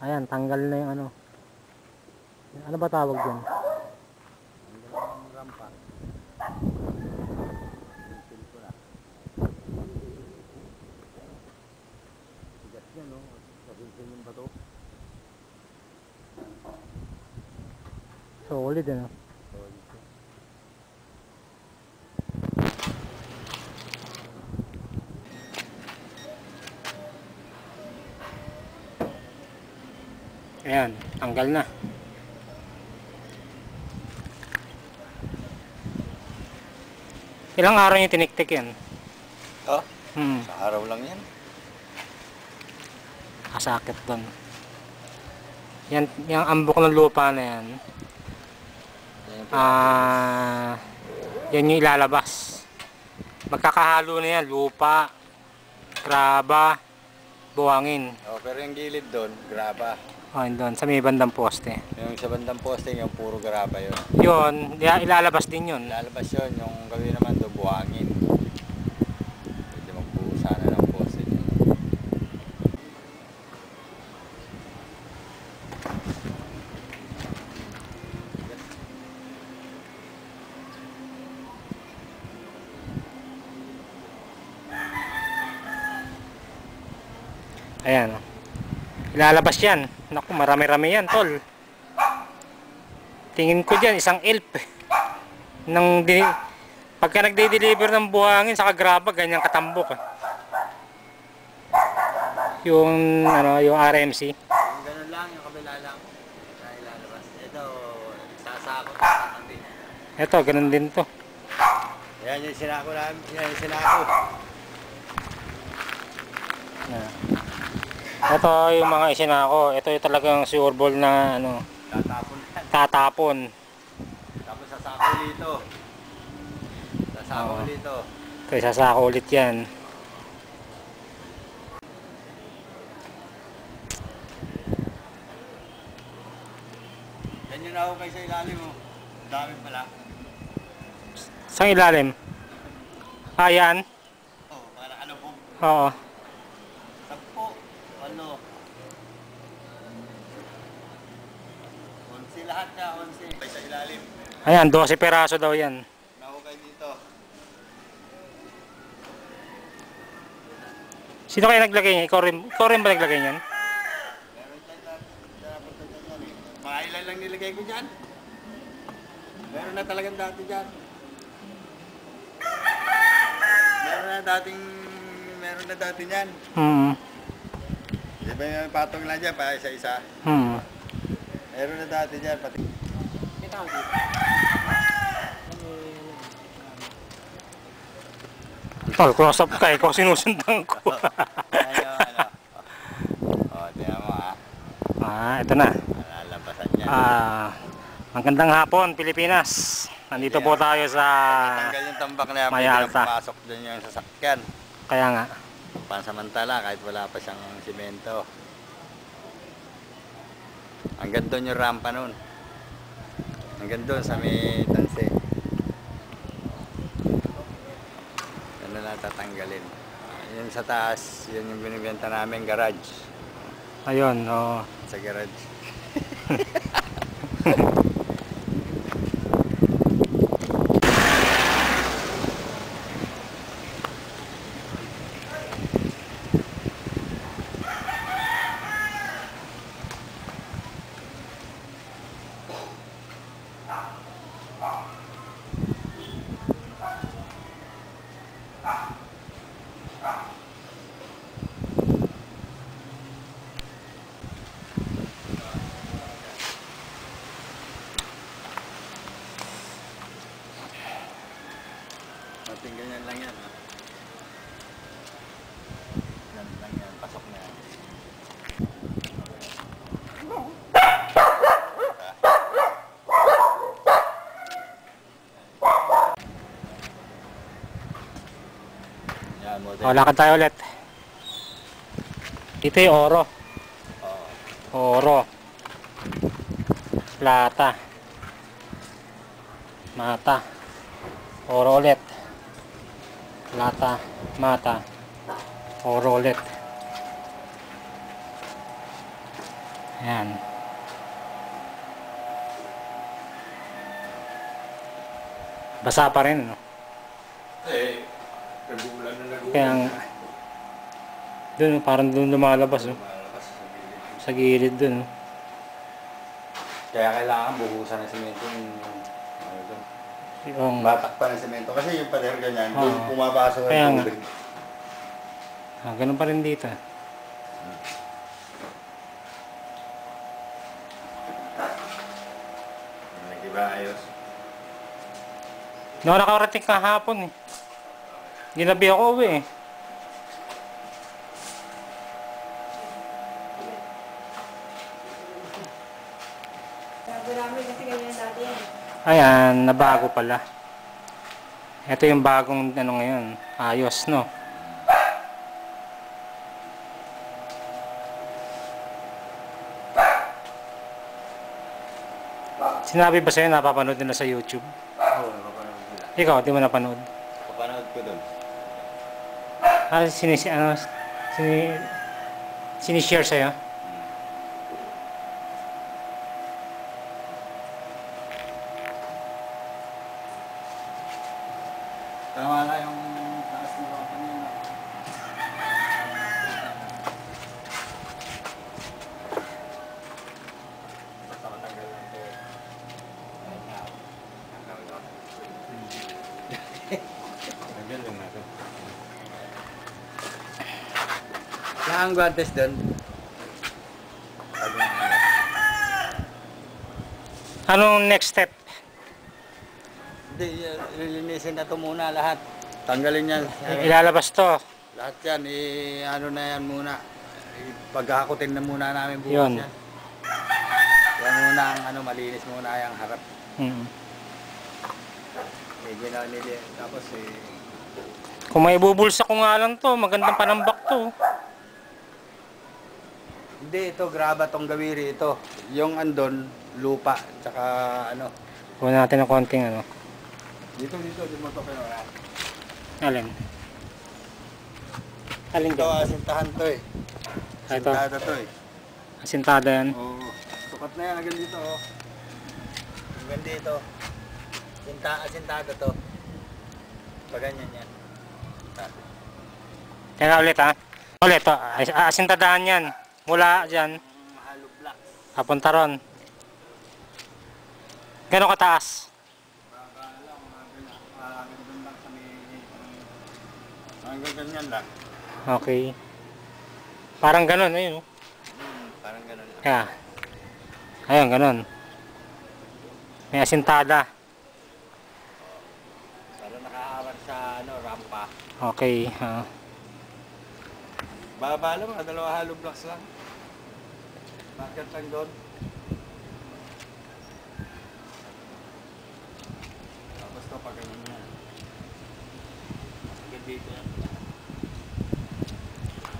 Ayan, tanggal na yung ano. Ano ba tawag dyan? Tanggal ang rampa. Pintil ko na. Sigat yan, no? Pintil yung bato. Solid, ano? Solid ko. Ayan, tanggal na. Ilang araw yung tiniktik yan? Oh, Hmm, sa araw lang yan. kasakit doon. Yan, yung ambok ng lupa na yan. Yan yung ilalabas. Magkakahalo na yan, lupa, graba, buhangin. Oh, pero yung gilid doon, graba. O, doon, sa may bandang poste. Yung sa bandang posting, yung puro graba yun. Yun, ilalabas din yun. Lalabas yun, yung gawin naman doon, buhangin. Pwede magbuo sana ng poste yun. Ayan. Ilalabas yan. Naku, marami-rami yan, tol. Tingin ko dyan, isang elf. Pagka nagde-deliver ng buhangin sa graba, ganyang katambok. Yung, ano, yung RMC. Yung ganun lang, yung kabila lang. Na ilalabas. Ito, nagsasako na katabi. Ito, ganun din to. Yan yung sinako namin. Yan yung sinako. Ito yung mga isinako. Ito yung talagang sure ball na ano, Tatapon na. tatapon. Tapos sasako dito. Sasako dito. Kaya sasako ulit yan. Yan yung nahukay sa ilalim mo. Ang dami pala. Saan ilalim? Ayan. Oh, para ano po. Oo. 10, 8. 11 lahat na, 11. Sa ilalim. Ayan, 12 peraso daw yan. Nahukay dito. Sino kaya naglagay niya? Ikaw rin ba naglagay niyan? Meron dyan, dapat na dyan yan eh. Mga ilan lang nilagay ko dyan. Meron na talagang dati dyan. Meron na dati dyan. Di ba yung patong lang dyan, pa isa-isa? Meron na dati dyan, pati. Kita mo dito. Oh, close up ka. Ikaw sinusundan ko. Ano. O, tiyan mo ha. Ito na. Malalabasan yan. Magandang hapon, Pilipinas. Nandito po tayo sa Tanggal yung tambak na yan, May pwede Alta. na pumasok dun yung sasakyan. Kaya nga. Pansamantala, kahit wala pa siyang simento. Hanggang doon yung rampa nun. Hanggang doon sa may tanse. Yan na lang tatanggalin. Yun sa taas, yun yung binibenta namin garage. Ayun, oh. Sa garage. Ating ganyan lang yan. Ha? Yan lang yan. Pasok na yan. Yan, model. Lakad tayo ulit. Dito yung oro. Oro. Plata. Mata. Oro ulit. Plata. Mata. Oro ulit. Ayan. Basa pa rin, no? Eh, nagulan na nagulan. Kaya dun, parang dun lumalabas, no? Lumalabas sa gilid. Sa gilid dun, no? Kaya kailangan buhusan ng semento yung ano doon. Yung, Batak pa ng semento. Kasi yung pader ganyan, Oo. doon pumapasok Kaya ang nga. tubig. ganun pa rin dito. Diba ayos? No, nakarating kahapon, eh. Ginabi ako uwi, eh. Sabi namin kasi ganyan dati yan. Ayan, nabago pala. Ito yung bagong ano ngayon. Ayos, no? Sinabi ba sa'yo napapanood nila sa YouTube? Oo, napapanood nila. Ikaw, di mo napanood? Napapanood ko doon. Sinishare sa'yo? Tama na yung taas ng mga kanina. Basta matanggal lang ito. Tanggal lang natin. Kaya ang guantes doon. Anong next step? Hindi, lilinisin na ito muna lahat. Tanggalin yan. Ilalabas to. Lahat yan, ano na yan muna. Paghahakutin na muna namin bukas Yun. yan. Yan muna ang ano, malinis muna yung harap. Medyo na nili. Tapos Kung may bubulsa ko nga lang to, magandang panambak to. hindi, ito graba tong gawiri ito. Yung andon, lupa, tsaka ano. Kuha natin ng konting ano. Dito, di mo ito pinura. Alin? Alin Ito, dyan? asintahan to eh. Ito. Asintada to eh. Asintada yan. Oo. Sukat na yan, hanggang dito oh. Hanggang dito. Asintada to. Paganyan yan. Teka ulit ha. Ulit to. Asintadahan yan. Mula dyan. Hollow block. Papunta ron. Gano'ng kataas? Hanggang ganyan lang. Okay. Parang ganun. Ayun. Parang ganun. Kaya. Ayun, ganun. May asintada. Para nakahawar sa ano, rampa. Okay. Baba lang, mga dalawa hollow blocks lang. Bakit lang doon? Tapos ito pa ganyan yan. Hanggang dito yan.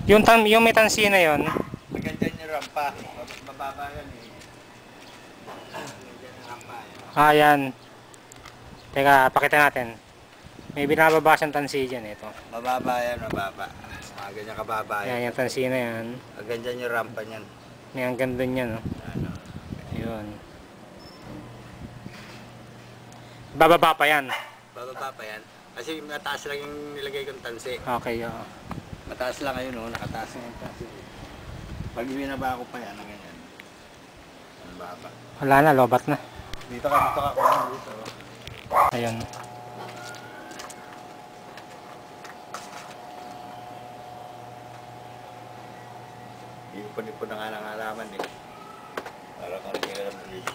Yung may tansi na yun. Hanggang dyan yung rampa. Mababa yan eh. Hanggang dyan yung rampa. Ayan. Teka, pakita natin. May binababa siyang tansi dyan. Ito. Mababa yan, mababa. Mga ganyan kababa yan. Ayan, yung tansi na yan. Hanggang dyan yung rampa niyan. May hanggang dun yan. No? Ano. Ayun. Bababa pa yan. Bababa pa yan. Kasi mataas lang yung nilagay kong tansi. Okay, oo. Mataas lang ngayon, oh. Nakataas na yung tansi. Pag ibinaba ko pa yan, ang ganyan. Ang baba. Wala na, lobat na. Dito ka dito. Ayun. Ipon-ipon na nga ng halaman eh. Para kung nagkikiram dito.